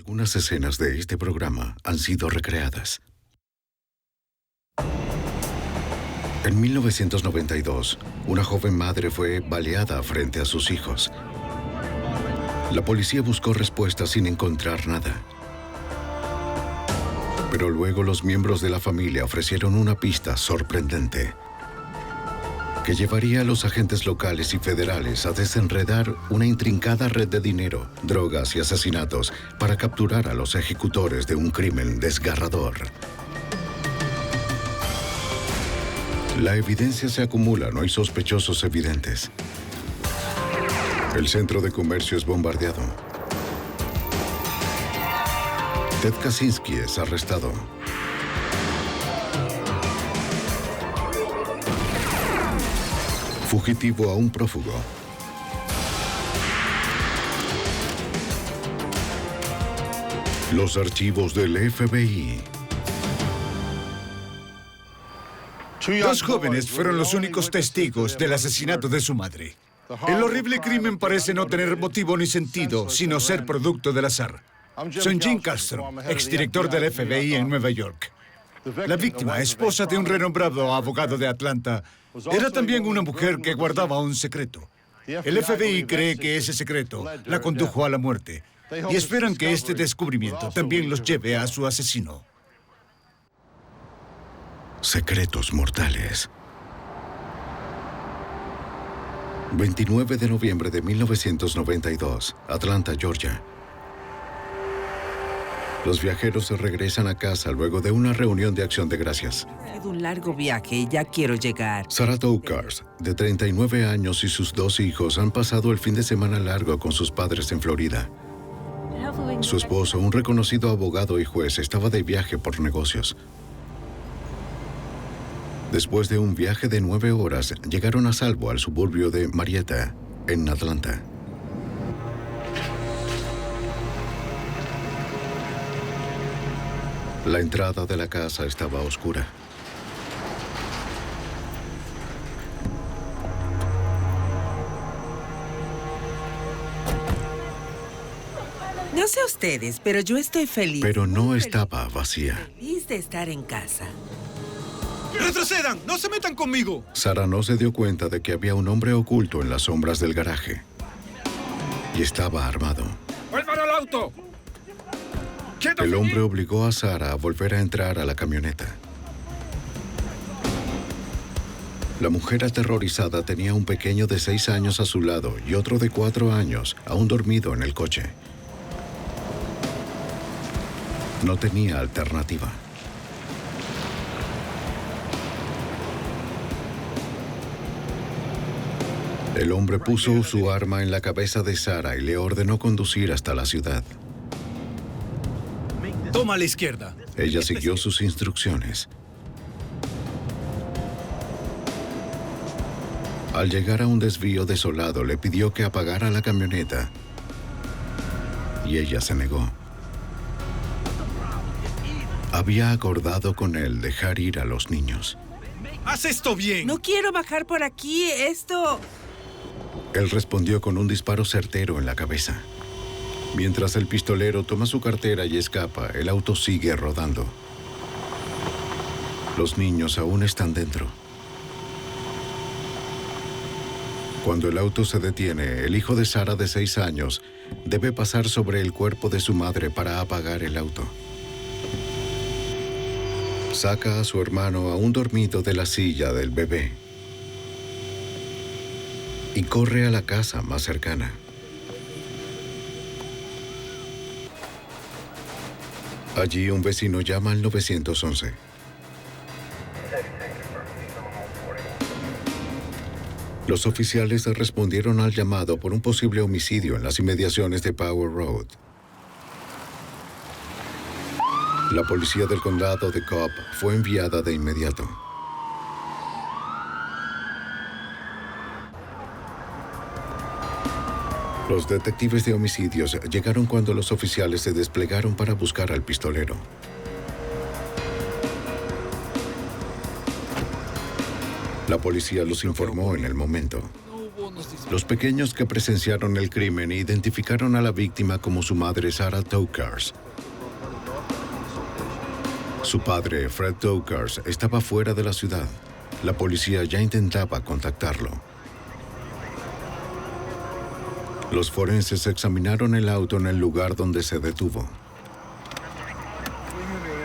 Algunas escenas de este programa han sido recreadas. En 1992, una joven madre fue baleada frente a sus hijos. La policía buscó respuestas sin encontrar nada. Pero luego los miembros de la familia ofrecieron una pista sorprendente que llevaría a los agentes locales y federales a desenredar una intrincada red de dinero, drogas y asesinatos para capturar a los ejecutores de un crimen desgarrador. La evidencia se acumula, no hay sospechosos evidentes. El centro de comercio es bombardeado. Ted Kaczynski es arrestado. Fugitivo a un prófugo. Los archivos del FBI. Dos jóvenes fueron los únicos testigos del asesinato de su madre. El horrible crimen parece no tener motivo ni sentido, sino ser producto del azar. Soy Jim Castro, exdirector del FBI en Nueva York. La víctima, esposa de un renombrado abogado de Atlanta, era también una mujer que guardaba un secreto. El FBI cree que ese secreto la condujo a la muerte y esperan que este descubrimiento también los lleve a su asesino. Secretos mortales. 29 de noviembre de 1992, Atlanta, Georgia. Los viajeros se regresan a casa luego de una reunión de acción de gracias. Ha sido un largo viaje y ya quiero llegar. Sarah Tokarz, de 39 años, y sus 2 hijos han pasado el fin de semana largo con sus padres en Florida. Su esposo, un reconocido abogado y juez, estaba de viaje por negocios. Después de un viaje de 9 horas, llegaron a salvo al suburbio de Marietta, en Atlanta. La entrada de la casa estaba oscura. No sé ustedes, pero yo estoy feliz. Pero no estaba vacía. Feliz de estar en casa. ¡Retrocedan! ¡No se metan conmigo! Sarah no se dio cuenta de que había un hombre oculto en las sombras del garaje. Y estaba armado. ¡Vuelvan al auto! El hombre obligó a Sarah a volver a entrar a la camioneta. La mujer aterrorizada tenía un pequeño de 6 años a su lado y otro de 4 años, aún dormido en el coche. No tenía alternativa. El hombre puso su arma en la cabeza de Sarah y le ordenó conducir hasta la ciudad. Toma a la izquierda. Ella siguió sus instrucciones. Al llegar a un desvío desolado, le pidió que apagara la camioneta. Y ella se negó. Había acordado con él dejar ir a los niños. ¡Haz esto bien! No quiero bajar por aquí. Esto... Él respondió con un disparo certero en la cabeza. Mientras el pistolero toma su cartera y escapa, el auto sigue rodando. Los niños aún están dentro. Cuando el auto se detiene, el hijo de Sarah de 6 años debe pasar sobre el cuerpo de su madre para apagar el auto. Saca a su hermano aún dormido de la silla del bebé y corre a la casa más cercana. Allí un vecino llama al 911. Los oficiales respondieron al llamado por un posible homicidio en las inmediaciones de Power Road. La policía del condado de Cobb fue enviada de inmediato. Los detectives de homicidios llegaron cuando los oficiales se desplegaron para buscar al pistolero. La policía los informó en el momento. No hubo unos disparos. Los pequeños que presenciaron el crimen identificaron a la víctima como su madre, Sarah Tokars. Su padre, Fred Tokars, estaba fuera de la ciudad. La policía ya intentaba contactarlo. Los forenses examinaron el auto en el lugar donde se detuvo.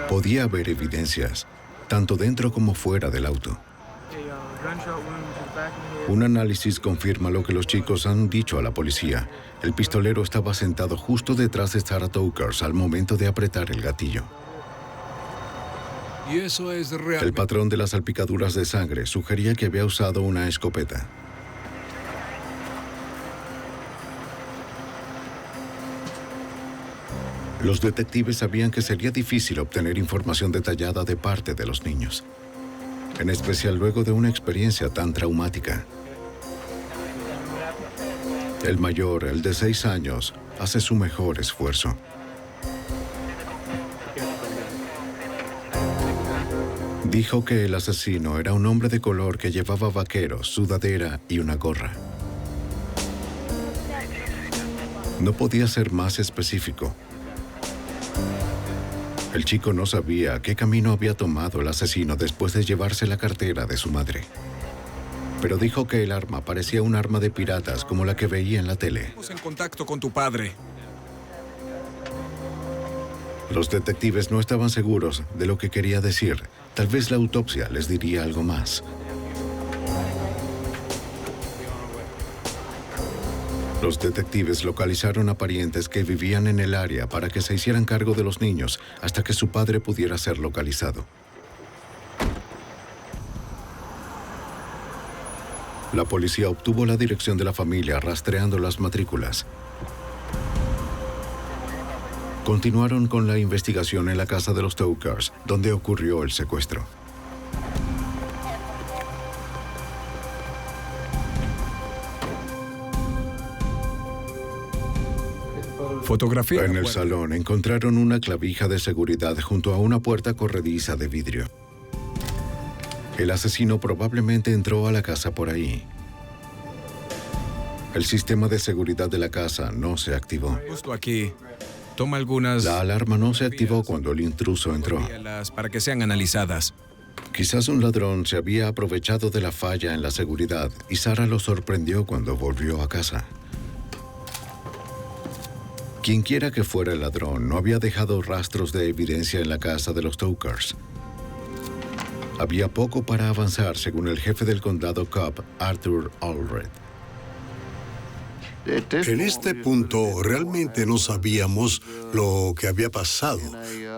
Podía haber evidencias, tanto dentro como fuera del auto. Un análisis confirma lo que los chicos han dicho a la policía. El pistolero estaba sentado justo detrás de Sarah Tokars al momento de apretar el gatillo. Y eso es realmente... El patrón de las salpicaduras de sangre sugería que había usado una escopeta. Los detectives sabían que sería difícil obtener información detallada de parte de los niños, en especial luego de una experiencia tan traumática. El mayor, el de 6 años, hace su mejor esfuerzo. Dijo que el asesino era un hombre de color que llevaba vaqueros, sudadera y una gorra. No podía ser más específico. El chico no sabía qué camino había tomado el asesino después de llevarse la cartera de su madre. Pero dijo que el arma parecía un arma de piratas como la que veía en la tele. Estamos en contacto con tu padre. Los detectives no estaban seguros de lo que quería decir. Tal vez la autopsia les diría algo más. Los detectives localizaron a parientes que vivían en el área para que se hicieran cargo de los niños hasta que su padre pudiera ser localizado. La policía obtuvo la dirección de la familia rastreando las matrículas. Continuaron con la investigación en la casa de los Tokars, donde ocurrió el secuestro. Fotografía. En el salón encontraron una clavija de seguridad junto a una puerta corrediza de vidrio. El asesino probablemente entró a la casa por ahí. El sistema de seguridad de la casa no se activó. Justo aquí. Toma algunas... La alarma no se activó cuando el intruso entró. Para que sean analizadas. Quizás un ladrón se había aprovechado de la falla en la seguridad y Sarah lo sorprendió cuando volvió a casa. Quienquiera que fuera el ladrón no había dejado rastros de evidencia en la casa de los Tokars. Había poco para avanzar, según el jefe del condado Cobb, Arthur Allred. En este punto realmente no sabíamos lo que había pasado,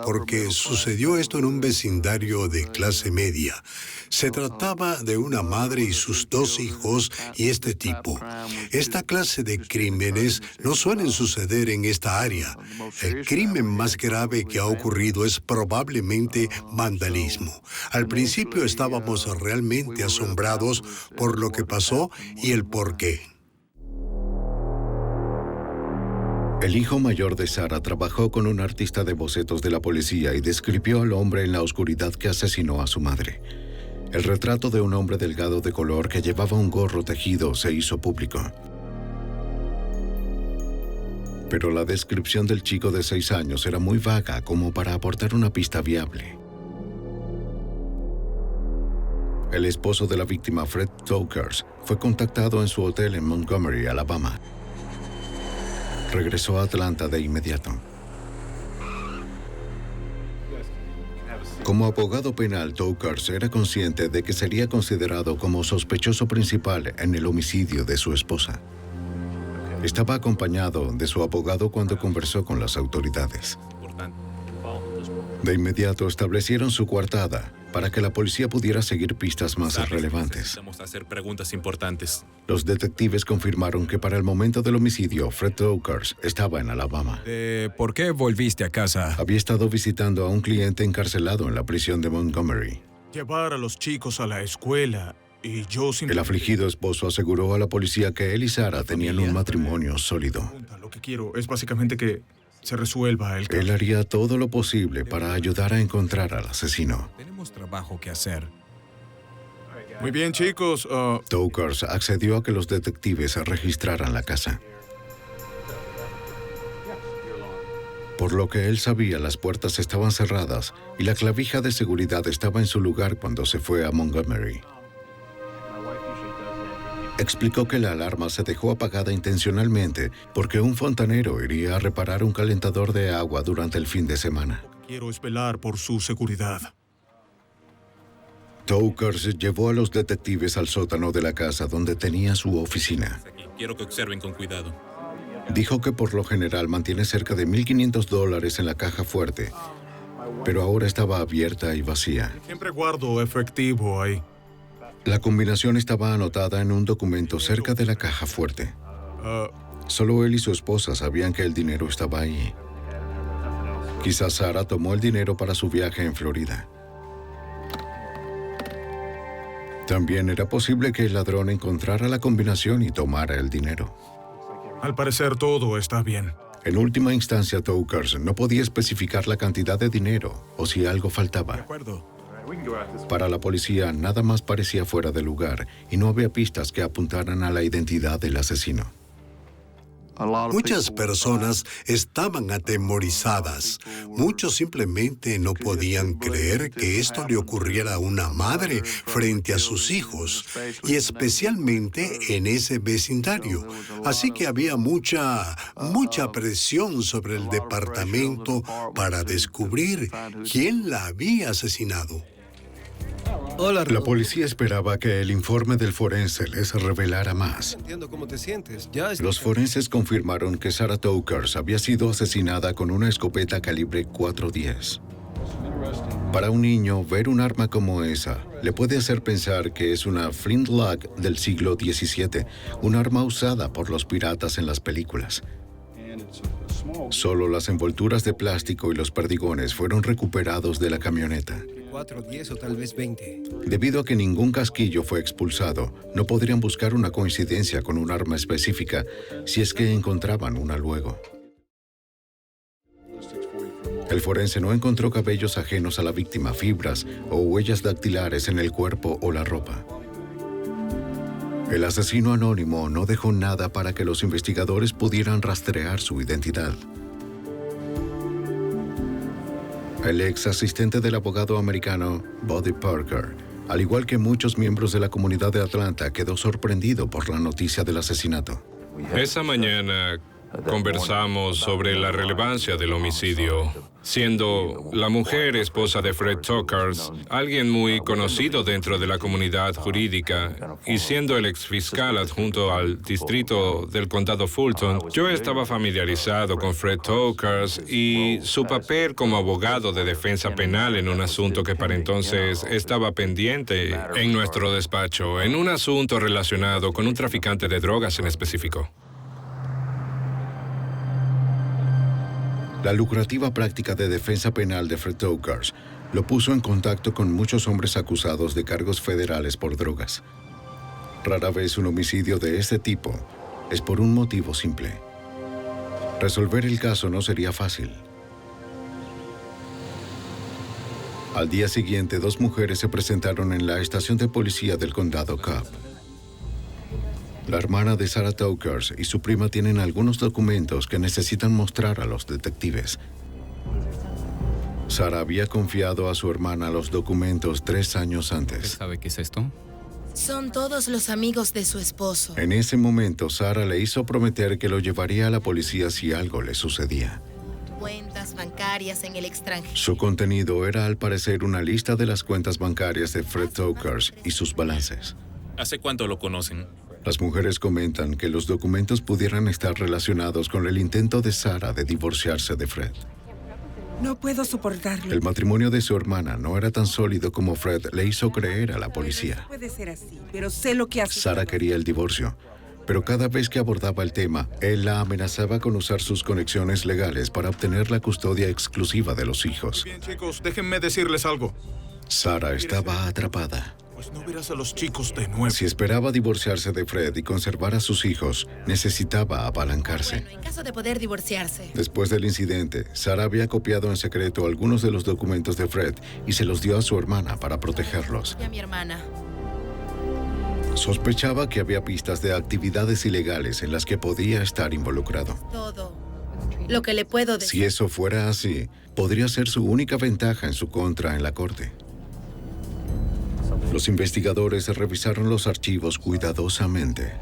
porque sucedió esto en un vecindario de clase media. Se trataba de una madre y sus 2 hijos y este tipo. Esta clase de crímenes no suelen suceder en esta área. El crimen más grave que ha ocurrido es probablemente vandalismo. Al principio estábamos realmente asombrados por lo que pasó y el porqué. El hijo mayor de Sarah trabajó con un artista de bocetos de la policía y describió al hombre en la oscuridad que asesinó a su madre. El retrato de un hombre delgado de color que llevaba un gorro tejido se hizo público. Pero la descripción del chico de 6 años era muy vaga como para aportar una pista viable. El esposo de la víctima, Fred Tokars, fue contactado en su hotel en Montgomery, Alabama. Regresó a Atlanta de inmediato. Como abogado penal, Tokars era consciente de que sería considerado como sospechoso principal en el homicidio de su esposa. Estaba acompañado de su abogado cuando conversó con las autoridades. De inmediato establecieron su coartada para que la policía pudiera seguir pistas más relevantes. Necesitamos hacer preguntas importantes. Los detectives confirmaron que para el momento del homicidio, Fred Tokars estaba en Alabama. ¿Por qué volviste a casa? Había estado visitando a un cliente encarcelado en la prisión de Montgomery. Llevar a los chicos a la escuela y yo sin... El afligido esposo aseguró a la policía que él y Sarah tenían un matrimonio sólido. Lo que quiero es básicamente que se resuelva el caso. Él haría todo lo posible para ayudar a encontrar al asesino. Tenemos trabajo que hacer. Muy bien, chicos. Tokars accedió a que los detectives registraran la casa. Por lo que él sabía, las puertas estaban cerradas y la clavija de seguridad estaba en su lugar cuando se fue a Montgomery. Explicó que la alarma se dejó apagada intencionalmente porque un fontanero iría a reparar un calentador de agua durante el fin de semana. Quiero velar por su seguridad. Tokars llevó a los detectives al sótano de la casa donde tenía su oficina. Quiero que observen con cuidado. Dijo que por lo general mantiene cerca de $1,500 en la caja fuerte, pero ahora estaba abierta y vacía. Siempre guardo efectivo ahí. La combinación estaba anotada en un documento cerca de la caja fuerte. Solo él y su esposa sabían que el dinero estaba ahí. Quizás Sara tomó el dinero para su viaje en Florida. También era posible que el ladrón encontrara la combinación y tomara el dinero. Al parecer todo está bien. En última instancia, Tokars no podía especificar la cantidad de dinero o si algo faltaba. De acuerdo. Para la policía, nada más parecía fuera de lugar y no había pistas que apuntaran a la identidad del asesino. Muchas personas estaban atemorizadas. Muchos simplemente no podían creer que esto le ocurriera a una madre frente a sus hijos, y especialmente en ese vecindario. Así que había mucha presión sobre el departamento para descubrir quién la había asesinado. Hola, La policía esperaba que el informe del forense les revelara más. entiendo cómo te sientes. Los forenses confirmaron que Sara Tokars había sido asesinada con una escopeta calibre .410. Para un niño, ver un arma como esa le puede hacer pensar que es una flintlock del siglo XVII, un arma usada por los piratas en las películas. Solo las envolturas de plástico y los perdigones fueron recuperados de la camioneta. 4, 10 o tal vez 20. Debido a que ningún casquillo fue expulsado, no podrían buscar una coincidencia con un arma específica si es que encontraban una luego. El forense no encontró cabellos ajenos a la víctima, fibras o huellas dactilares en el cuerpo o la ropa. El asesino anónimo no dejó nada para que los investigadores pudieran rastrear su identidad. El ex asistente del abogado americano Buddy Parker, al igual que muchos miembros de la comunidad de Atlanta, quedó sorprendido por la noticia del asesinato. Esa mañana conversamos sobre la relevancia del homicidio, siendo la mujer esposa de Fred Tokars, alguien muy conocido dentro de la comunidad jurídica, y siendo el exfiscal adjunto al distrito del condado Fulton. Yo estaba familiarizado con Fred Tokars y su papel como abogado de defensa penal en un asunto que para entonces estaba pendiente en nuestro despacho, en un asunto relacionado con un traficante de drogas en específico. La lucrativa práctica de defensa penal de Fred Tokars lo puso en contacto con muchos hombres acusados de cargos federales por drogas. Rara vez un homicidio de este tipo es por un motivo simple. Resolver el caso no sería fácil. Al día siguiente, 2 mujeres se presentaron en la estación de policía del condado Cobb. La hermana de Sara Tokars y su prima tienen algunos documentos que necesitan mostrar a los detectives. Sara había confiado a su hermana los documentos 3 años antes. ¿Sabe qué es esto? Son todos los amigos de su esposo. En ese momento, Sara le hizo prometer que lo llevaría a la policía si algo le sucedía. Cuentas bancarias en el extranjero. Su contenido era, al parecer, una lista de las cuentas bancarias de Fred Tokars y sus balances. ¿Hace cuánto lo conocen? Las mujeres comentan que los documentos pudieran estar relacionados con el intento de Sara de divorciarse de Fred. No puedo soportarlo. El matrimonio de su hermana no era tan sólido como Fred le hizo creer a la policía. Puede ser así, pero sé lo que hace. Sara quería el divorcio, pero cada vez que abordaba el tema, él la amenazaba con usar sus conexiones legales para obtener la custodia exclusiva de los hijos. Bien, chicos, déjenme decirles algo. Sara estaba atrapada. Pues no verás a los chicos de nuevo. Si esperaba divorciarse de Fred y conservar a sus hijos, necesitaba apalancarse. Bueno, en caso de poder divorciarse. Después del incidente, Sara había copiado en secreto algunos de los documentos de Fred y se los dio a su hermana para protegerlos. Y a mi hermana. Sospechaba que había pistas de actividades ilegales en las que podía estar involucrado. Todo lo que le puedo decir. Si eso fuera así, podría ser su única ventaja en su contra en la corte. Los investigadores revisaron los archivos cuidadosamente.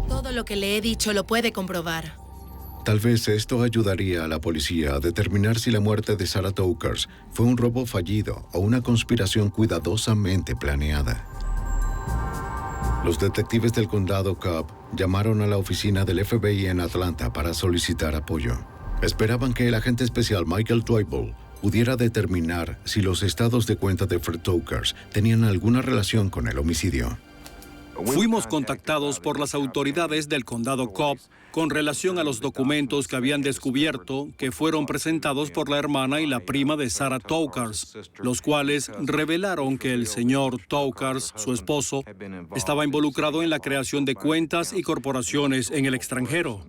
Todo lo que le he dicho lo puede comprobar. Tal vez esto ayudaría a la policía a determinar si la muerte de Sarah Tokars fue un robo fallido o una conspiración cuidadosamente planeada. Los detectives del condado Cobb llamaron a la oficina del FBI en Atlanta para solicitar apoyo. Esperaban que el agente especial Michael Twible pudiera determinar si los estados de cuenta de Fred Tokars tenían alguna relación con el homicidio. Fuimos contactados por las autoridades del condado Cobb con relación a los documentos que habían descubierto que fueron presentados por la hermana y la prima de Sarah Tokars, los cuales revelaron que el señor Tokars, su esposo, estaba involucrado en la creación de cuentas y corporaciones en el extranjero.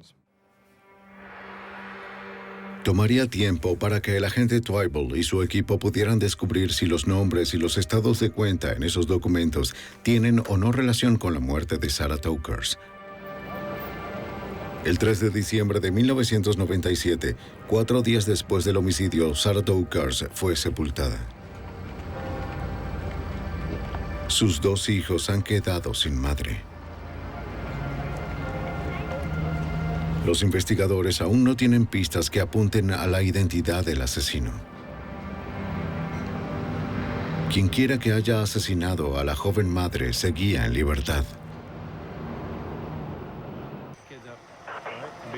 Tomaría tiempo para que el agente Twible y su equipo pudieran descubrir si los nombres y los estados de cuenta en esos documentos tienen o no relación con la muerte de Sarah Tokars. El 3 de diciembre de 1997, 4 días después del homicidio, Sarah Tokars fue sepultada. Sus 2 hijos han quedado sin madre. Los investigadores aún no tienen pistas que apunten a la identidad del asesino. Quienquiera que haya asesinado a la joven madre seguía en libertad.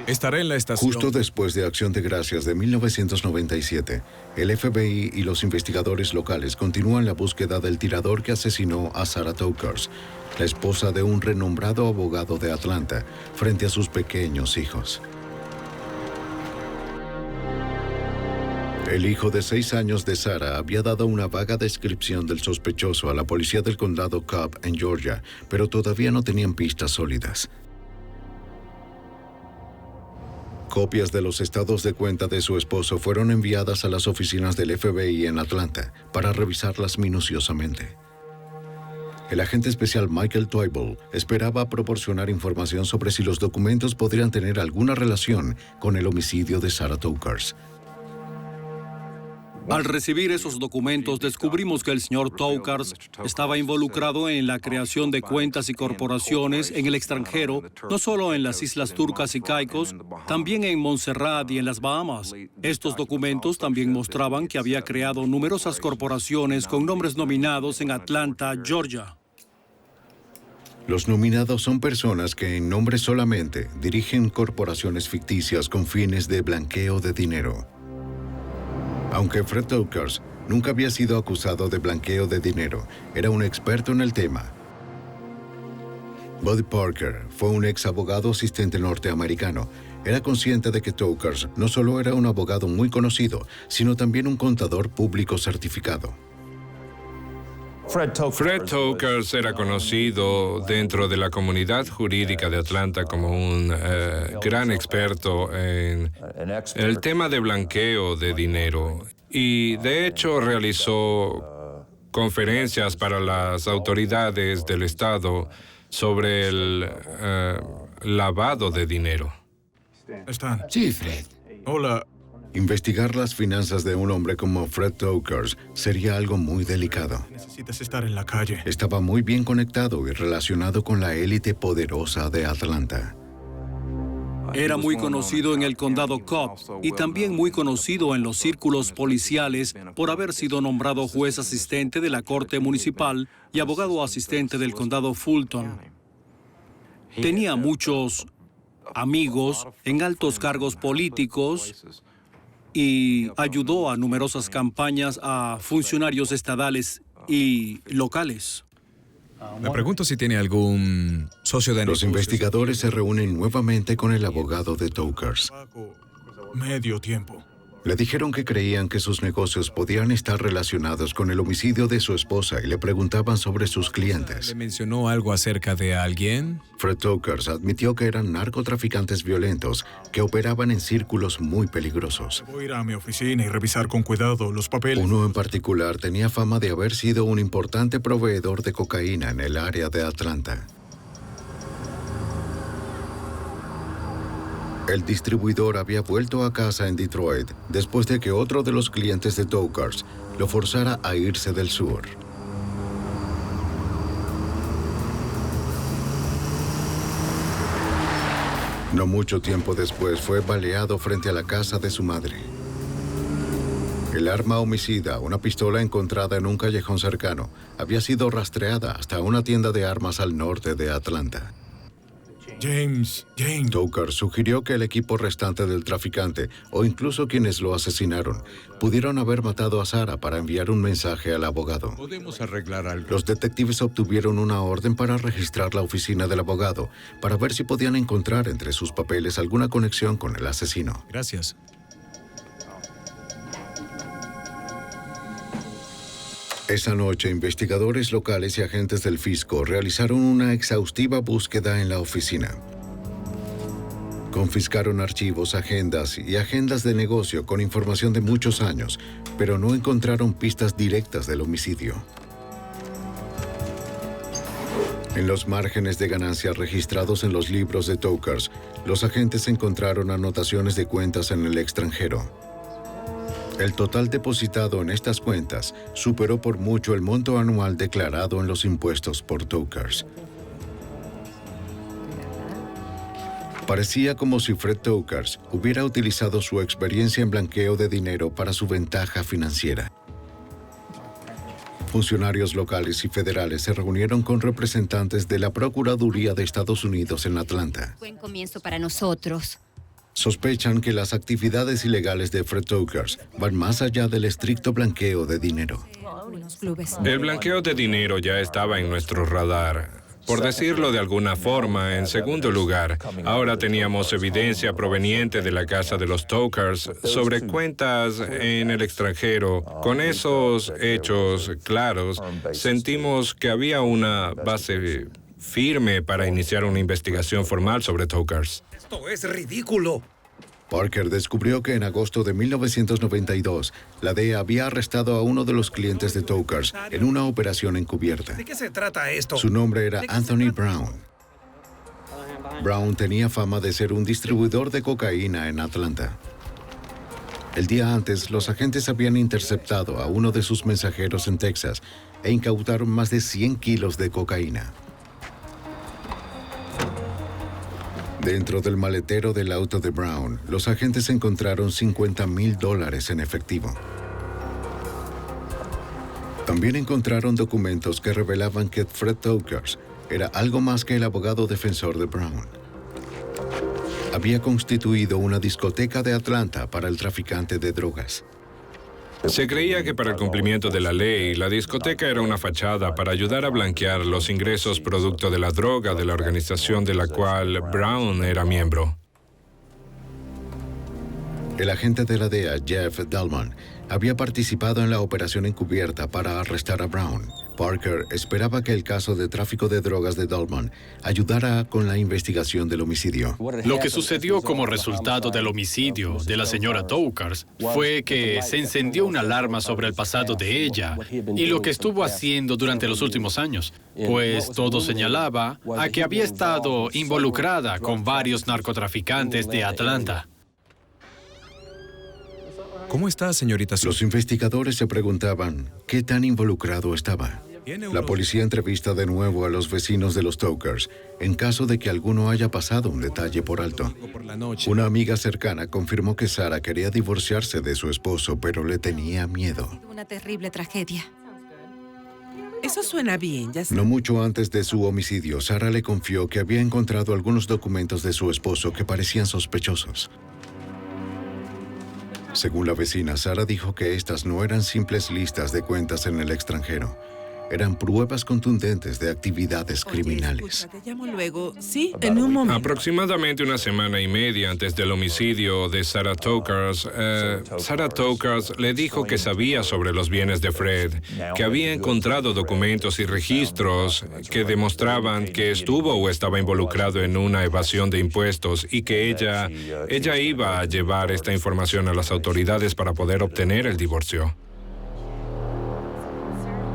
Estaré en la estación. Justo después de Acción de Gracias de 1997, el FBI y los investigadores locales continúan la búsqueda del tirador que asesinó a Sarah Tokars, la esposa de un renombrado abogado de Atlanta, frente a sus pequeños hijos. El hijo de 6 años de Sarah había dado una vaga descripción del sospechoso a la policía del condado Cobb en Georgia, pero todavía no tenían pistas sólidas. Copias de los estados de cuenta de su esposo fueron enviadas a las oficinas del FBI en Atlanta para revisarlas minuciosamente. El agente especial Michael Twible esperaba proporcionar información sobre si los documentos podrían tener alguna relación con el homicidio de Sarah Tokars. Al recibir esos documentos, descubrimos que el señor Tokars estaba involucrado en la creación de cuentas y corporaciones en el extranjero, no solo en las Islas Turcas y Caicos, también en Montserrat y en las Bahamas. Estos documentos también mostraban que había creado numerosas corporaciones con nombres nominados en Atlanta, Georgia. Los nominados son personas que en nombre solamente dirigen corporaciones ficticias con fines de blanqueo de dinero. Aunque Fred Tokars nunca había sido acusado de blanqueo de dinero, era un experto en el tema. Buddy Parker fue un ex abogado asistente norteamericano. Era consciente de que Tokars no solo era un abogado muy conocido, sino también un contador público certificado. Fred Tokars era conocido dentro de la comunidad jurídica de Atlanta como un gran experto en el tema de blanqueo de dinero y de hecho realizó conferencias para las autoridades del estado sobre el lavado de dinero. ¿Están? Sí, Fred. Hola. Investigar las finanzas de un hombre como Fred Tokars sería algo muy delicado. Necesitas estar en la calle. Estaba muy bien conectado y relacionado con la élite poderosa de Atlanta. Era muy conocido en el condado Cobb y también muy conocido en los círculos policiales por haber sido nombrado juez asistente de la Corte Municipal y abogado asistente del condado Fulton. Tenía muchos amigos en altos cargos políticos y ayudó a numerosas campañas a funcionarios estadales y locales. Me pregunto si tiene algún socio de negocios. Los investigadores se reúnen nuevamente con el abogado de Tokars. Medio tiempo. Le dijeron que creían que sus negocios podían estar relacionados con el homicidio de su esposa y le preguntaban sobre sus clientes. ¿Le mencionó algo acerca de alguien? Fred Tokars admitió que eran narcotraficantes violentos que operaban en círculos muy peligrosos. Voy a ir a mi oficina y revisar con cuidado los papeles. Uno en particular tenía fama de haber sido un importante proveedor de cocaína en el área de Atlanta. El distribuidor había vuelto a casa en Detroit después de que otro de los clientes de Tow Cars lo forzara a irse del sur. No mucho tiempo después fue baleado frente a la casa de su madre. El arma homicida, una pistola encontrada en un callejón cercano, había sido rastreada hasta una tienda de armas al norte de Atlanta. James. Tow Cars sugirió que el equipo restante del traficante, o incluso quienes lo asesinaron, pudieron haber matado a Sarah para enviar un mensaje al abogado. Podemos arreglar algo. Los detectives obtuvieron una orden para registrar la oficina del abogado, para ver si podían encontrar entre sus papeles alguna conexión con el asesino. Gracias. Esa noche, investigadores locales y agentes del fisco realizaron una exhaustiva búsqueda en la oficina. Confiscaron archivos, agendas y agendas de negocio con información de muchos años, pero no encontraron pistas directas del homicidio. En los márgenes de ganancia registrados en los libros de Tow Cars, los agentes encontraron anotaciones de cuentas en el extranjero. El total depositado en estas cuentas superó por mucho el monto anual declarado en los impuestos por Tow Cars. Parecía como si Fred Tow Cars hubiera utilizado su experiencia en blanqueo de dinero para su ventaja financiera. Funcionarios locales y federales se reunieron con representantes de la Procuraduría de Estados Unidos en Atlanta. Buen comienzo para nosotros. Sospechan que las actividades ilegales de Fred Tow Cars van más allá del estricto blanqueo de dinero. El blanqueo de dinero ya estaba en nuestro radar. Por decirlo de alguna forma, en segundo lugar, ahora teníamos evidencia proveniente de la casa de los Tow Cars sobre cuentas en el extranjero. Con esos hechos claros, sentimos que había una base firme para iniciar una investigación formal sobre Tow Cars. ¡Esto es ridículo! Parker descubrió que en agosto de 1992, la DEA había arrestado a uno de los clientes de Tow Cars en una operación encubierta. ¿De qué se trata esto? Su nombre era Anthony Brown. Brown tenía fama de ser un distribuidor de cocaína en Atlanta. El día antes, los agentes habían interceptado a uno de sus mensajeros en Texas e incautaron más de 100 kilos de cocaína. Dentro del maletero del auto de Brown, los agentes encontraron $50,000 en efectivo. También encontraron documentos que revelaban que Fred Tow Cars era algo más que el abogado defensor de Brown. Había constituido una discoteca de Atlanta para el traficante de drogas. Se creía que para el cumplimiento de la ley, la discoteca era una fachada para ayudar a blanquear los ingresos producto de la droga de la organización de la cual Brown era miembro. El agente de la DEA, Jeff Dallman, había participado en la operación encubierta para arrestar a Brown. Parker esperaba que el caso de tráfico de drogas de Dallman ayudara con la investigación del homicidio. Lo que sucedió como resultado del homicidio de la señora Tow Cars fue que se encendió una alarma sobre el pasado de ella y lo que estuvo haciendo durante los últimos años, pues todo señalaba a que había estado involucrada con varios narcotraficantes de Atlanta. ¿Cómo está, señorita Sue? Los investigadores se preguntaban qué tan involucrado estaba. La policía entrevista de nuevo a los vecinos de los Tow Cars en caso de que alguno haya pasado un detalle por alto. Una amiga cercana confirmó que Sarah quería divorciarse de su esposo, pero le tenía miedo. Una terrible tragedia. Eso suena bien, ya sé. No mucho antes de su homicidio, Sarah le confió que había encontrado algunos documentos de su esposo que parecían sospechosos. Según la vecina, Sarah dijo que estas no eran simples listas de cuentas en el extranjero. Eran pruebas contundentes de actividades criminales. Escucha, te llamo luego. Sí, en un momento. Aproximadamente una semana y media antes del homicidio de Sarah Tow Cars, Sarah Tow Cars le dijo que sabía sobre los bienes de Fred, que había encontrado documentos y registros que demostraban que estuvo o estaba involucrado en una evasión de impuestos y que ella iba a llevar esta información a las autoridades para poder obtener el divorcio.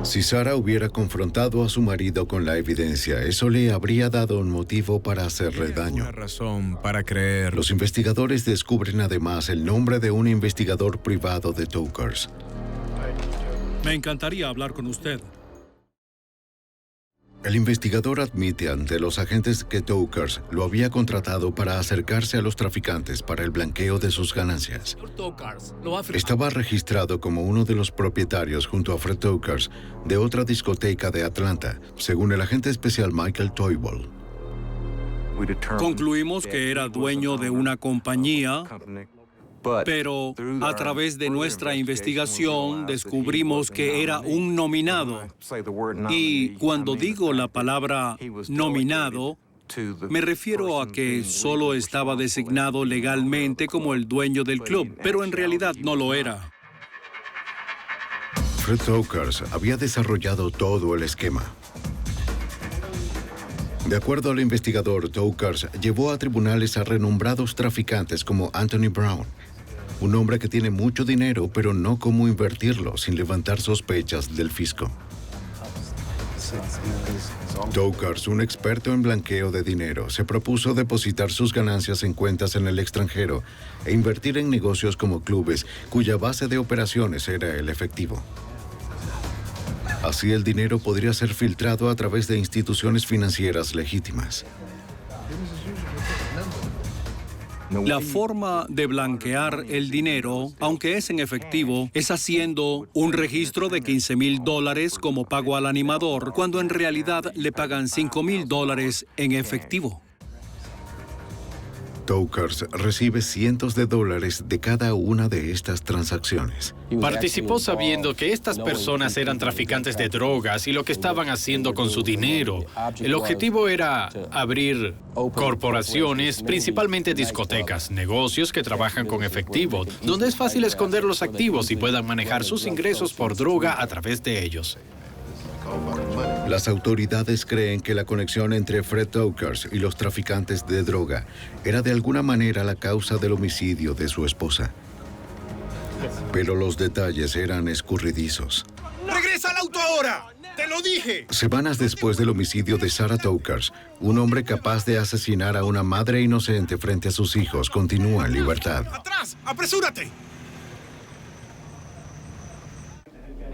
Si Sarah hubiera confrontado a su marido con la evidencia, eso le habría dado un motivo para hacerle daño. Una razón para creer. Los investigadores descubren además el nombre de un investigador privado de Tokars. Me encantaría hablar con usted. El investigador admite ante los agentes que Tokars lo había contratado para acercarse a los traficantes para el blanqueo de sus ganancias. Estaba registrado como uno de los propietarios junto a Fred Tokars de otra discoteca de Atlanta, según el agente especial Michael Toivold. Concluimos que era dueño de una compañía, pero a través de nuestra investigación descubrimos que era un nominado. Y cuando digo la palabra nominado, me refiero a que solo estaba designado legalmente como el dueño del club, pero en realidad no lo era. Fred Tokars había desarrollado todo el esquema. De acuerdo al investigador, Tokars llevó a tribunales a renombrados traficantes como Anthony Brown, un hombre que tiene mucho dinero, pero no cómo invertirlo sin levantar sospechas del fisco. Tokars, un experto en blanqueo de dinero, se propuso depositar sus ganancias en cuentas en el extranjero e invertir en negocios como clubes, cuya base de operaciones era el efectivo. Así el dinero podría ser filtrado a través de instituciones financieras legítimas. La forma de blanquear el dinero, aunque es en efectivo, es haciendo un registro de $15,000 como pago al animador, cuando en realidad le pagan $5,000 en efectivo. Tokars recibe cientos de dólares de cada una de estas transacciones. Participó sabiendo que estas personas eran traficantes de drogas y lo que estaban haciendo con su dinero. El objetivo era abrir corporaciones, principalmente discotecas, negocios que trabajan con efectivo, donde es fácil esconder los activos y puedan manejar sus ingresos por droga a través de ellos. Las autoridades creen que la conexión entre Fred Tokars y los traficantes de droga era de alguna manera la causa del homicidio de su esposa. Pero los detalles eran escurridizos. ¡Regresa al auto ahora! ¡Te lo dije! Semanas después del homicidio de Sarah Tokars, un hombre capaz de asesinar a una madre inocente frente a sus hijos continúa en libertad. ¡Atrás! ¡Apresúrate!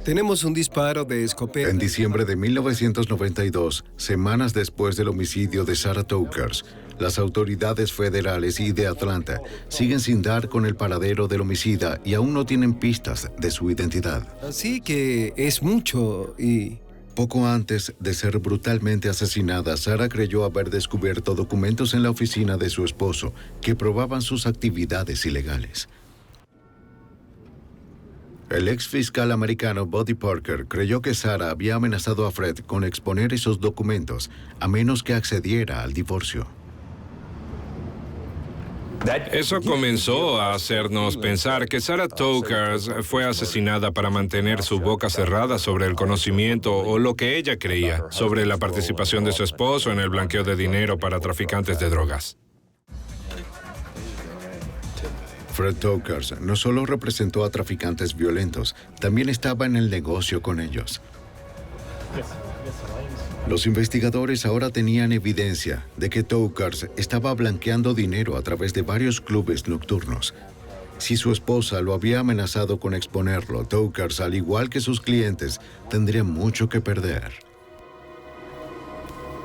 Tenemos un disparo de escopeta. En diciembre de 1992, semanas después del homicidio de Sarah Tokars, las autoridades federales y de Atlanta siguen sin dar con el paradero del homicida y aún no tienen pistas de su identidad. Así que es mucho y... Poco antes de ser brutalmente asesinada, Sarah creyó haber descubierto documentos en la oficina de su esposo que probaban sus actividades ilegales. El ex fiscal americano Buddy Parker creyó que Sarah había amenazado a Fred con exponer esos documentos a menos que accediera al divorcio. Eso comenzó a hacernos pensar que Sarah Tokars fue asesinada para mantener su boca cerrada sobre el conocimiento o lo que ella creía sobre la participación de su esposo en el blanqueo de dinero para traficantes de drogas. Fred Tokars no solo representó a traficantes violentos, también estaba en el negocio con ellos. Los investigadores ahora tenían evidencia de que Tokars estaba blanqueando dinero a través de varios clubes nocturnos. Si su esposa lo había amenazado con exponerlo, Tokars, al igual que sus clientes, tendría mucho que perder.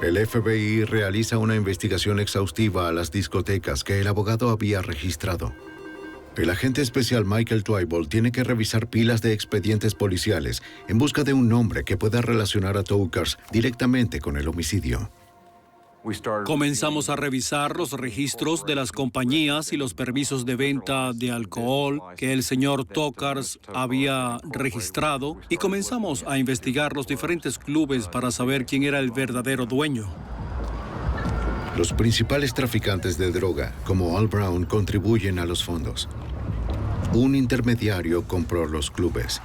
El FBI realiza una investigación exhaustiva a las discotecas que el abogado había registrado. El agente especial Michael Toivold tiene que revisar pilas de expedientes policiales en busca de un nombre que pueda relacionar a Tokars directamente con el homicidio. Comenzamos a revisar los registros de las compañías y los permisos de venta de alcohol que el señor Tokars había registrado y comenzamos a investigar los diferentes clubes para saber quién era el verdadero dueño. Los principales traficantes de droga, como Al Brown, contribuyen a los fondos. Un intermediario compró los clubes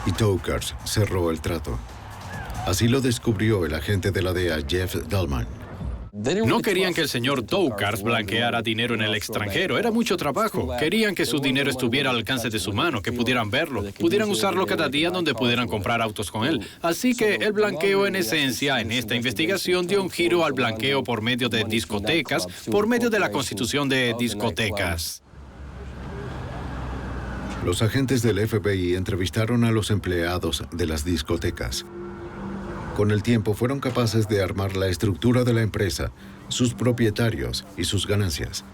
y Tokars cerró el trato. Así lo descubrió el agente de la DEA, Jeff Dallman. No querían que el señor Toukars blanqueara dinero en el extranjero. Era mucho trabajo. Querían que su dinero estuviera al alcance de su mano, que pudieran verlo, pudieran usarlo cada día donde pudieran comprar autos con él. Así que el blanqueo, en esencia, en esta investigación dio un giro al blanqueo por medio de discotecas, por medio de la constitución de discotecas. Los agentes del FBI entrevistaron a los empleados de las discotecas. Con el tiempo fueron capaces de armar la estructura de la empresa, sus propietarios y sus ganancias.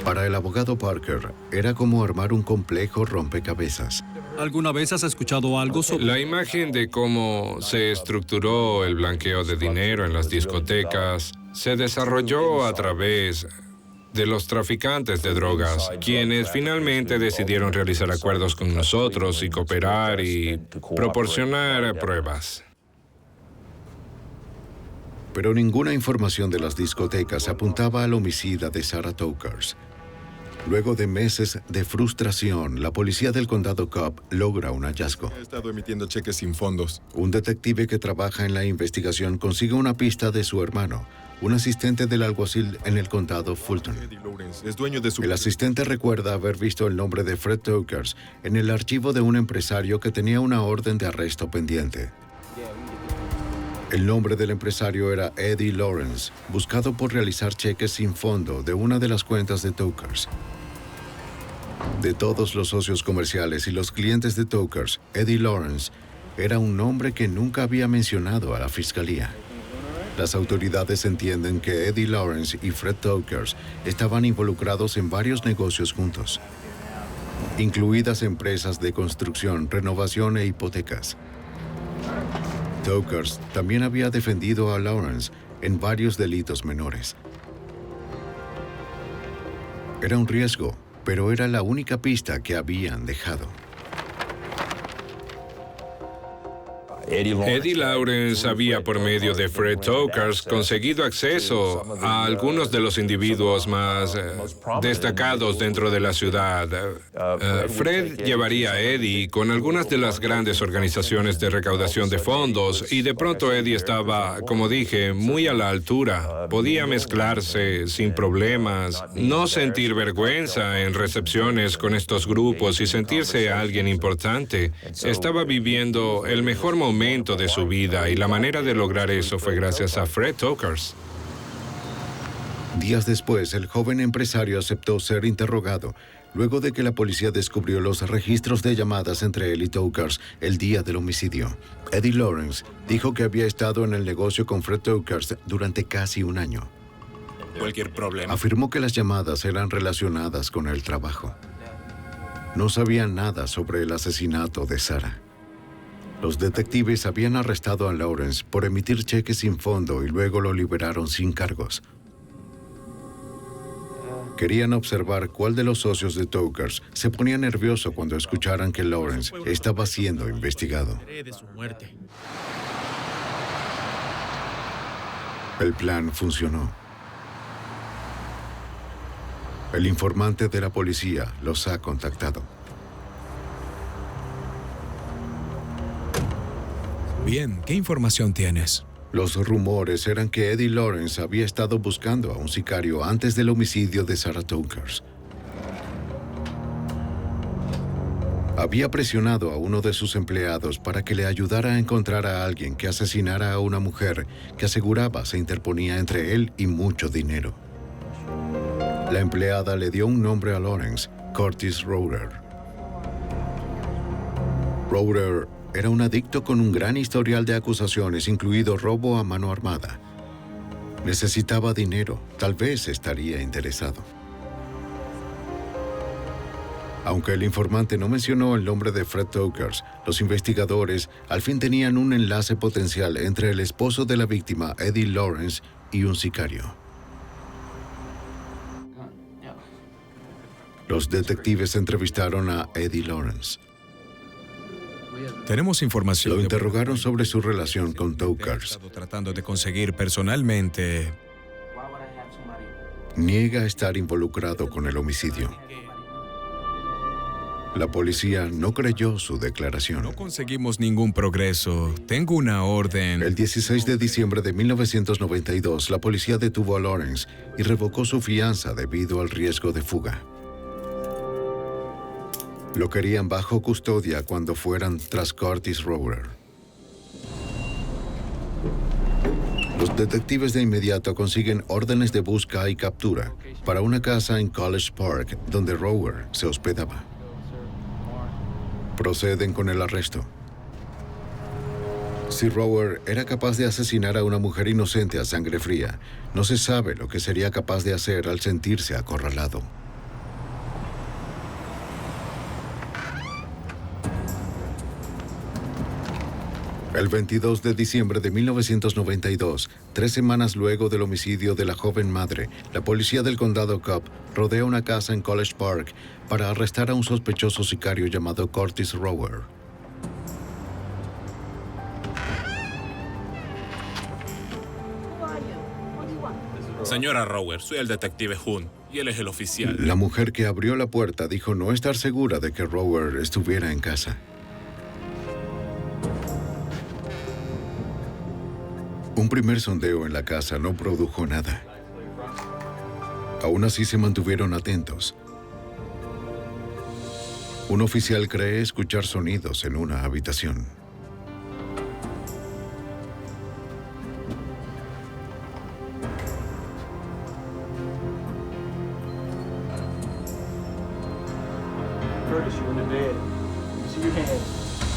Para el abogado Parker, era como armar un complejo rompecabezas. ¿Alguna vez has escuchado algo sobre...? La imagen de cómo se estructuró el blanqueo de dinero en las discotecas se desarrolló a través de los traficantes de drogas, quienes finalmente decidieron realizar acuerdos con nosotros y cooperar y proporcionar pruebas. Pero ninguna información de las discotecas apuntaba al homicida de Sarah Toukars. Luego de meses de frustración, la policía del condado Cobb logra un hallazgo. He estado emitiendo cheques sin fondos. Un detective que trabaja en la investigación consigue una pista de su hermano, un asistente del alguacil en el condado Fulton. El asistente recuerda haber visto el nombre de Fred Toukars en el archivo de un empresario que tenía una orden de arresto pendiente. El nombre del empresario era Eddie Lawrence, buscado por realizar cheques sin fondo de una de las cuentas de Toukars. De todos los socios comerciales y los clientes de Toukars, Eddie Lawrence era un nombre que nunca había mencionado a la fiscalía. Las autoridades entienden que Eddie Lawrence y Fred Toukars estaban involucrados en varios negocios juntos, incluidas empresas de construcción, renovación e hipotecas. Toukars también había defendido a Lawrence en varios delitos menores. Era un riesgo, pero era la única pista que habían dejado. Eddie Lawrence había, por medio de Fred Toukars, conseguido acceso a algunos de los individuos más destacados dentro de la ciudad. Fred llevaría a Eddie con algunas de las grandes organizaciones de recaudación de fondos y de pronto Eddie estaba, como dije, muy a la altura. Podía mezclarse sin problemas, no sentir vergüenza en recepciones con estos grupos y sentirse alguien importante. Estaba viviendo el mejor momento de su vida y la manera de lograr eso fue gracias a Fred Toukars. Días después, el joven empresario aceptó ser interrogado luego de que la policía descubrió los registros de llamadas entre él y Toukars el día del homicidio. Eddie Lawrence dijo que había estado en el negocio con Fred Toukars durante casi un año. Cualquier problema. Afirmó que las llamadas eran relacionadas con el trabajo. No sabían nada sobre el asesinato de Sarah. Los detectives habían arrestado a Lawrence por emitir cheques sin fondo y luego lo liberaron sin cargos. Querían observar cuál de los socios de Toukars se ponía nervioso cuando escucharan que Lawrence estaba siendo investigado. El plan funcionó. El informante de la policía los ha contactado. Bien, ¿qué información tienes? Los rumores eran que Eddie Lawrence había estado buscando a un sicario antes del homicidio de Sarah Toukars. Había presionado a uno de sus empleados para que le ayudara a encontrar a alguien que asesinara a una mujer que aseguraba se interponía entre él y mucho dinero. La empleada le dio un nombre a Lawrence, Curtis Roeder. Roeder era un adicto con un gran historial de acusaciones, incluido robo a mano armada. Necesitaba dinero, tal vez estaría interesado. Aunque el informante no mencionó el nombre de Fred Toukars, los investigadores al fin tenían un enlace potencial entre el esposo de la víctima, Eddie Lawrence, y un sicario. Los detectives entrevistaron a Eddie Lawrence. Tenemos información. Lo interrogaron sobre su relación con Toukars. Tratando de conseguir personalmente. Niega estar involucrado con el homicidio. La policía no creyó su declaración. No conseguimos ningún progreso. Tengo una orden. El 16 de diciembre de 1992, la policía detuvo a Lawrence y revocó su fianza debido al riesgo de fuga. Lo querían bajo custodia cuando fueran tras Curtis Rower. Los detectives de inmediato consiguen órdenes de busca y captura para una casa en College Park donde Rower se hospedaba. Proceden con el arresto. Si Rower era capaz de asesinar a una mujer inocente a sangre fría, no se sabe lo que sería capaz de hacer al sentirse acorralado. El 22 de diciembre de 1992, 3 semanas luego del homicidio de la joven madre, la policía del condado Cobb rodea una casa en College Park para arrestar a un sospechoso sicario llamado Curtis Rower. Señora Rower, soy el detective Hunt y él es el oficial. La mujer que abrió la puerta dijo no estar segura de que Rower estuviera en casa. Un primer sondeo en la casa no produjo nada. Aún así se mantuvieron atentos. Un oficial cree escuchar sonidos en una habitación.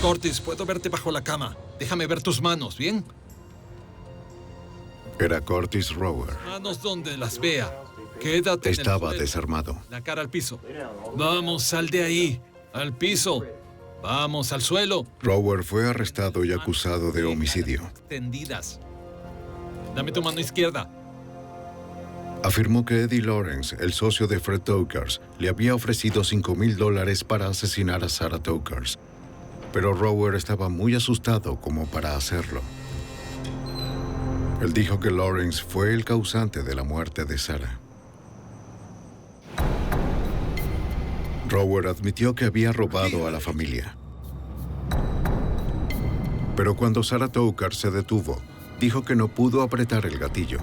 Curtis, puedo verte bajo la cama. Déjame ver tus manos, ¿bien? Era Curtis Rower. Manos donde las vea. Quédate Estaba en el suelo. desarmado. La cara al piso. Vamos, sal de ahí. Al piso. Vamos, al suelo. Rower fue arrestado y acusado de homicidio. Extendidas. Dame tu mano izquierda. Afirmó que Eddie Lawrence, el socio de Fred Tokars, le había ofrecido $5,000 para asesinar a Sarah Tokars. Pero Rower estaba muy asustado como para hacerlo. Él dijo que Lawrence fue el causante de la muerte de Sarah. Rower admitió que había robado a la familia. Pero cuando Sarah Tokars se detuvo, dijo que no pudo apretar el gatillo.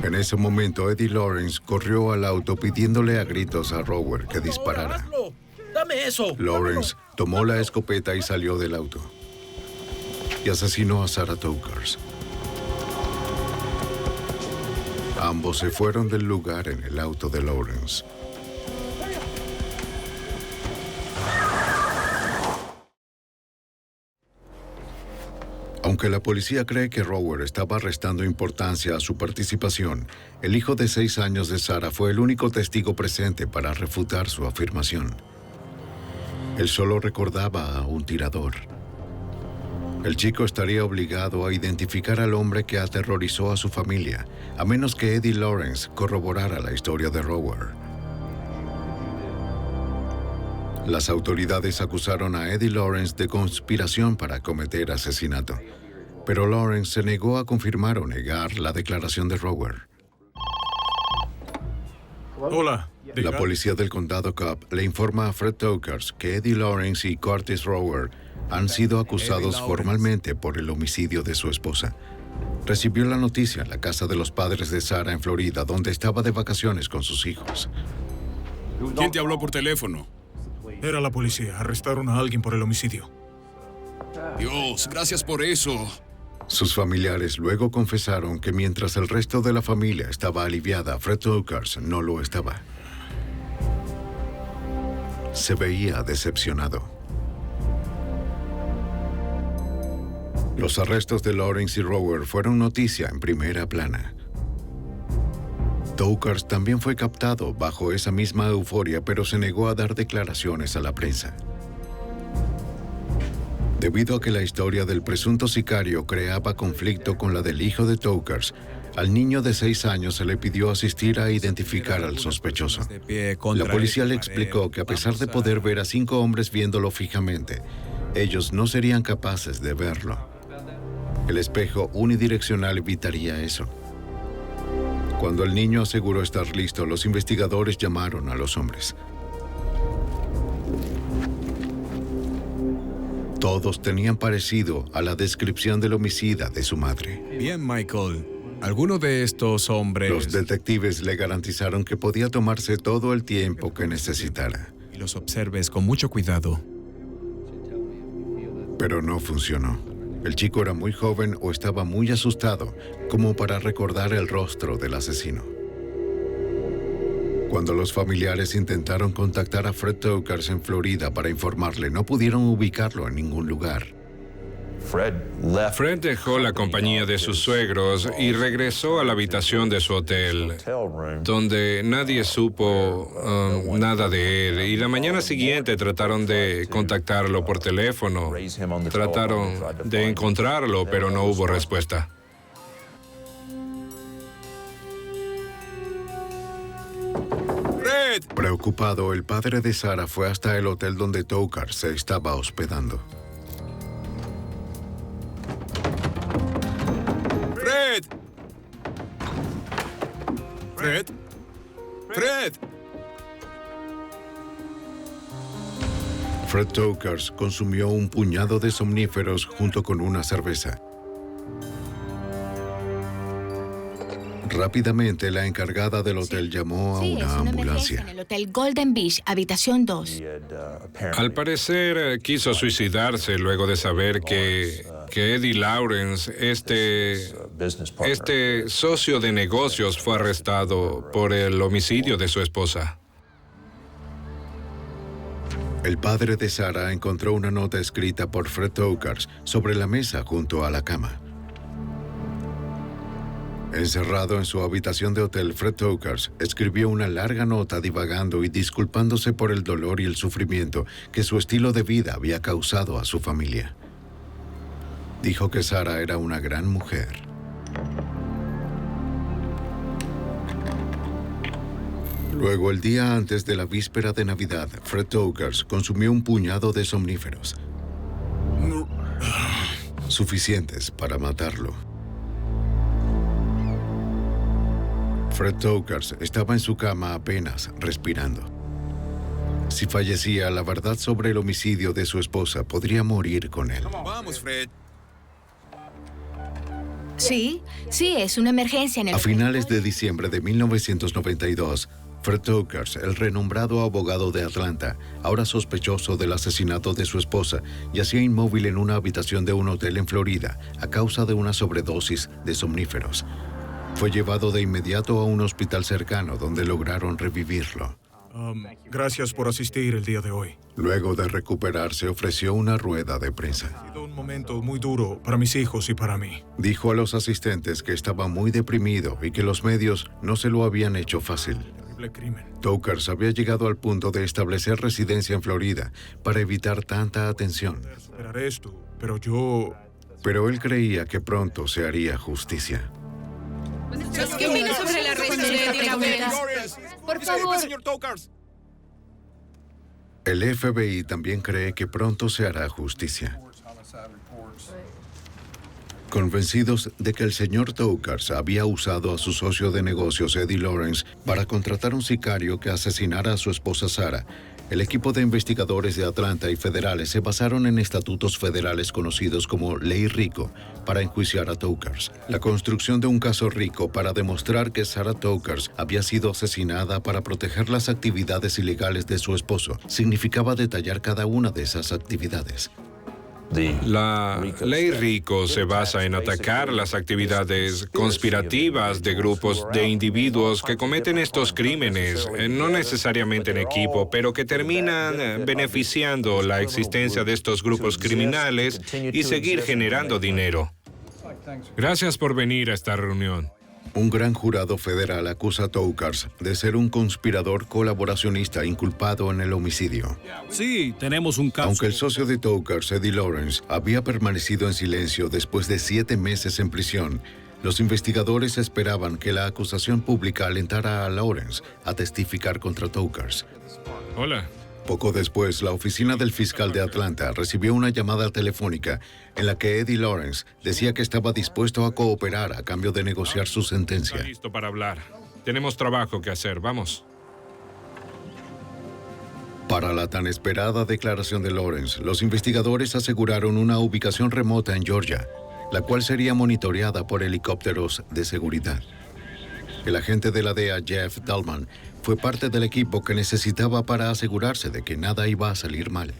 En ese momento, Eddie Lawrence corrió al auto pidiéndole a gritos a Rower que disparara. ¡Dame eso! Lawrence tomó la escopeta y salió del auto. Y asesinó a Sarah Tokars. Ambos se fueron del lugar en el auto de Lawrence. Aunque la policía cree que Rower estaba restando importancia a su participación, el hijo de 6 años de Sarah fue el único testigo presente para refutar su afirmación. Él solo recordaba a un tirador. El chico estaría obligado a identificar al hombre que aterrorizó a su familia, a menos que Eddie Lawrence corroborara la historia de Rower. Las autoridades acusaron a Eddie Lawrence de conspiración para cometer asesinato, pero Lawrence se negó a confirmar o negar la declaración de Rower. Hola. La policía del condado Cobb le informa a Fred Tokars que Eddie Lawrence y Curtis Rower han sido acusados formalmente por el homicidio de su esposa. Recibió la noticia en la casa de los padres de Sarah en Florida, donde estaba de vacaciones con sus hijos. ¿Quién te habló por teléfono? Era la policía. Arrestaron a alguien por el homicidio. Dios, gracias por eso. Sus familiares luego confesaron que mientras el resto de la familia estaba aliviada, Fred Tokars no lo estaba. Se veía decepcionado. Los arrestos de Lawrence y Rower fueron noticia en primera plana. Tokars también fue captado bajo esa misma euforia, pero se negó a dar declaraciones a la prensa. Debido a que la historia del presunto sicario creaba conflicto con la del hijo de Tokars, al niño de 6 años se le pidió asistir a identificar al sospechoso. La policía le explicó que a pesar de poder ver a 5 hombres viéndolo fijamente, ellos no serían capaces de verlo. El espejo unidireccional evitaría eso. Cuando el niño aseguró estar listo, los investigadores llamaron a los hombres. Todos tenían parecido a la descripción del homicida de su madre. Bien, Michael. ¿Alguno de estos hombres...? Los detectives le garantizaron que podía tomarse todo el tiempo que necesitara. Y los observes con mucho cuidado. Pero no funcionó. El chico era muy joven o estaba muy asustado como para recordar el rostro del asesino. Cuando los familiares intentaron contactar a Fred Tokars en Florida para informarle, no pudieron ubicarlo en ningún lugar. Fred dejó la compañía de sus suegros y regresó a la habitación de su hotel, donde nadie supo nada de él. Y la mañana siguiente trataron de contactarlo por teléfono. Trataron de encontrarlo, pero no hubo respuesta. Preocupado, el padre de Sarah fue hasta el hotel donde Tokars se estaba hospedando. ¡Fred! ¡Fred! ¡Fred! Fred Tokars consumió un puñado de somníferos junto con una cerveza. Rápidamente, la encargada del hotel llamó a una ambulancia. En el hotel Golden Beach, habitación 2. Al parecer, quiso suicidarse luego de saber que Eddie Lawrence, este socio de negocios, fue arrestado por el homicidio de su esposa. El padre de Sarah encontró una nota escrita por Fred Tokars sobre la mesa junto a la cama. Encerrado en su habitación de hotel, Fred Tokars escribió una larga nota divagando y disculpándose por el dolor y el sufrimiento que su estilo de vida había causado a su familia. Dijo que Sarah era una gran mujer. Luego, el día antes de la víspera de Navidad, Fred Tokars consumió un puñado de somníferos, suficientes para matarlo. Fred Tokars estaba en su cama apenas respirando. Si fallecía, la verdad sobre el homicidio de su esposa podría morir con él. Vamos, Fred. Sí, es una emergencia en el... A finales de diciembre de 1992, Fred Tokars, el renombrado abogado de Atlanta, ahora sospechoso del asesinato de su esposa, yacía inmóvil en una habitación de un hotel en Florida a causa de una sobredosis de somníferos. Fue llevado de inmediato a un hospital cercano donde lograron revivirlo. Gracias por asistir el día de hoy. Luego de recuperarse, ofreció una rueda de prensa. Ha sido un momento muy duro para mis hijos y para mí. Dijo a los asistentes que estaba muy deprimido y que los medios no se lo habían hecho fácil. Tokars había llegado al punto de establecer residencia en Florida para evitar tanta atención. Pero él creía que pronto se haría justicia. ¿Qué opinas sobre la arresto de Eddie Lawrence? Por favor. El FBI también cree que pronto se hará justicia. Convencidos de que el señor Tokars había usado a su socio de negocios, Eddie Lawrence, para contratar un sicario que asesinara a su esposa Sarah, el equipo de investigadores de Atlanta y federales se basaron en estatutos federales conocidos como Ley Rico para enjuiciar a Tokars. La construcción de un caso rico para demostrar que Sarah Tokars había sido asesinada para proteger las actividades ilegales de su esposo significaba detallar cada una de esas actividades. La Ley Rico se basa en atacar las actividades conspirativas de grupos de individuos que cometen estos crímenes, no necesariamente en equipo, pero que terminan beneficiando la existencia de estos grupos criminales y seguir generando dinero. Gracias por venir a esta reunión. Un gran jurado federal acusa a Tokars de ser un conspirador colaboracionista inculpado en el homicidio. Sí, tenemos un caso. Aunque el socio de Tokars, Eddie Lawrence, había permanecido en silencio después de 7 meses en prisión, los investigadores esperaban que la acusación pública alentara a Lawrence a testificar contra Tokars. Hola. Poco después, la oficina del fiscal de Atlanta recibió una llamada telefónica en la que Eddie Lawrence decía que estaba dispuesto a cooperar a cambio de negociar su sentencia. Está listo para hablar. Tenemos trabajo que hacer. Vamos. Para la tan esperada declaración de Lawrence, los investigadores aseguraron una ubicación remota en Georgia, la cual sería monitoreada por helicópteros de seguridad. El agente de la DEA, Jeff Dallman, fue parte del equipo que necesitaba para asegurarse de que nada iba a salir mal.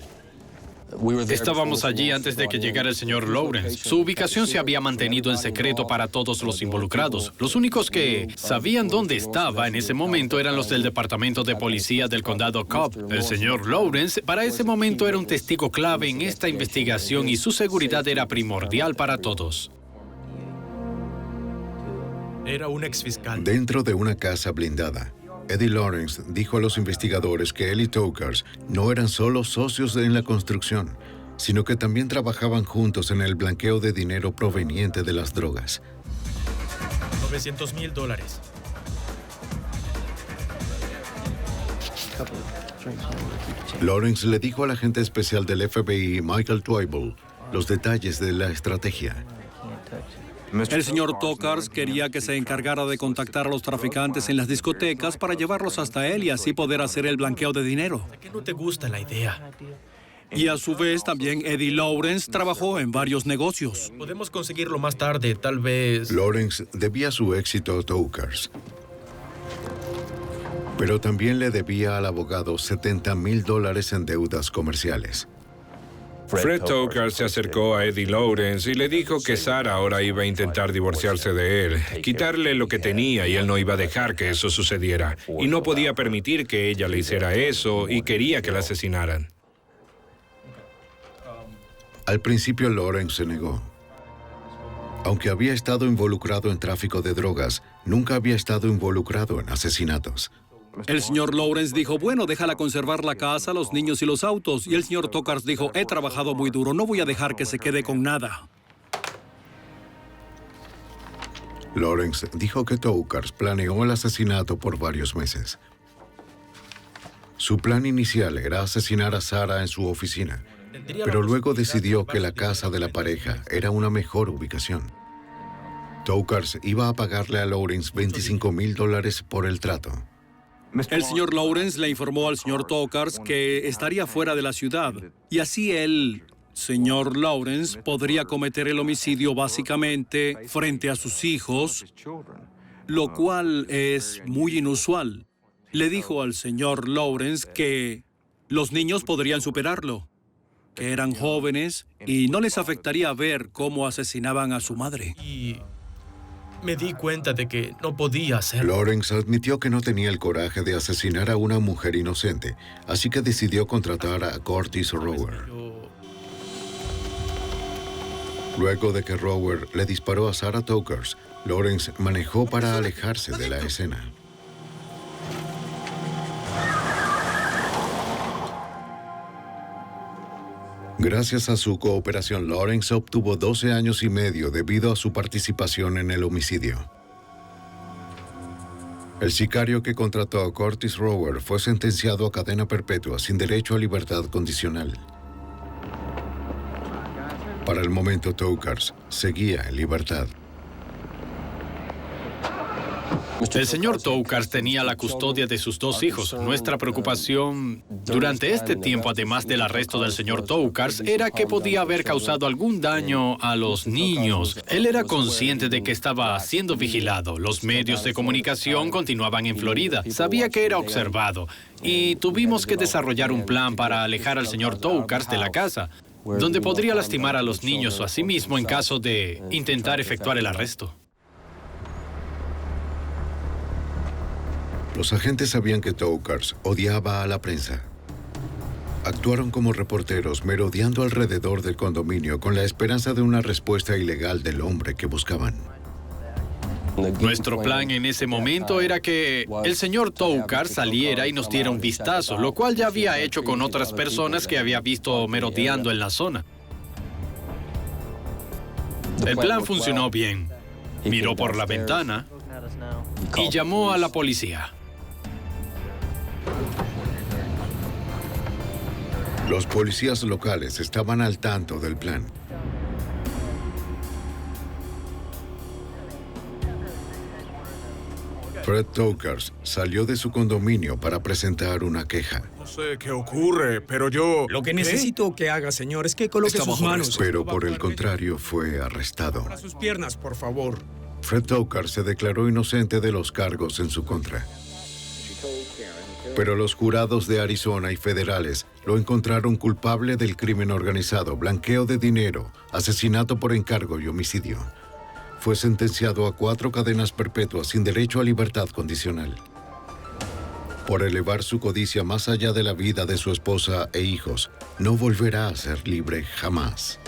Estábamos allí antes de que llegara el señor Lawrence. Su ubicación se había mantenido en secreto para todos los involucrados. Los únicos que sabían dónde estaba en ese momento eran los del Departamento de Policía del Condado Cobb. El señor Lawrence para ese momento era un testigo clave en esta investigación y su seguridad era primordial para todos. Era un exfiscal. Dentro de una casa blindada, Eddie Lawrence dijo a los investigadores que él y Tokars no eran solo socios en la construcción, sino que también trabajaban juntos en el blanqueo de dinero proveniente de las drogas. $900,000. Lawrence le dijo al agente especial del FBI, Michael Twible, los detalles de la estrategia. El señor Tokars quería que se encargara de contactar a los traficantes en las discotecas para llevarlos hasta él y así poder hacer el blanqueo de dinero. ¿A qué no te gusta la idea? Y a su vez también Eddie Lawrence trabajó en varios negocios. Podemos conseguirlo más tarde, tal vez. Lawrence debía su éxito a Tokars, pero también le debía al abogado $70,000 en deudas comerciales. Fred Tokars se acercó a Eddie Lawrence y le dijo que Sarah ahora iba a intentar divorciarse de él, quitarle lo que tenía y él no iba a dejar que eso sucediera. Y no podía permitir que ella le hiciera eso y quería que la asesinaran. Al principio Lawrence se negó. Aunque había estado involucrado en tráfico de drogas, nunca había estado involucrado en asesinatos. El señor Lawrence dijo, bueno, déjala conservar la casa, los niños y los autos. Y el señor Tokars dijo, he trabajado muy duro, no voy a dejar que se quede con nada. Lawrence dijo que Tokars planeó el asesinato por varios meses. Su plan inicial era asesinar a Sarah en su oficina, pero luego decidió que la casa de la pareja era una mejor ubicación. Tokars iba a pagarle a Lawrence $25,000 por el trato. El señor Lawrence le informó al señor Tokars que estaría fuera de la ciudad y así el señor Lawrence podría cometer el homicidio básicamente frente a sus hijos, lo cual es muy inusual. Le dijo al señor Lawrence que los niños podrían superarlo, que eran jóvenes y no les afectaría ver cómo asesinaban a su madre. Y me di cuenta de que no podía hacerlo. Lawrence admitió que no tenía el coraje de asesinar a una mujer inocente, así que decidió contratar a Curtis Rower. Luego de que Rower le disparó a Sarah Tokars, Lawrence manejó para alejarse de la escena. Gracias a su cooperación, Lawrence obtuvo 12 años y medio debido a su participación en el homicidio. El sicario que contrató a Curtis Rower fue sentenciado a cadena perpetua sin derecho a libertad condicional. Para el momento, Tokars seguía en libertad. El señor Tokars tenía la custodia de sus dos hijos. Nuestra preocupación durante este tiempo, además del arresto del señor Tokars, era que podía haber causado algún daño a los niños. Él era consciente de que estaba siendo vigilado. Los medios de comunicación continuaban en Florida. Sabía que era observado. Y tuvimos que desarrollar un plan para alejar al señor Tokars de la casa, donde podría lastimar a los niños o a sí mismo en caso de intentar efectuar el arresto. Los agentes sabían que Tokars odiaba a la prensa. Actuaron como reporteros merodeando alrededor del condominio con la esperanza de una respuesta ilegal del hombre que buscaban. Nuestro plan en ese momento era que el señor Tokars saliera y nos diera un vistazo, lo cual ya había hecho con otras personas que había visto merodeando en la zona. El plan funcionó bien. Miró por la ventana y llamó a la policía. Los policías locales estaban al tanto del plan. Fred Tokars salió de su condominio para presentar una queja. No sé qué ocurre, pero yo... Lo que necesito que haga, señor, es que coloque sus manos... Pero por el contrario fue arrestado. Para sus piernas, por favor. Fred Tokars se declaró inocente de los cargos en su contra. Pero los jurados de Arizona y federales lo encontraron culpable del crimen organizado, blanqueo de dinero, asesinato por encargo y homicidio. Fue sentenciado a 4 cadenas perpetuas sin derecho a libertad condicional. Por elevar su codicia más allá de la vida de su esposa e hijos, no volverá a ser libre jamás.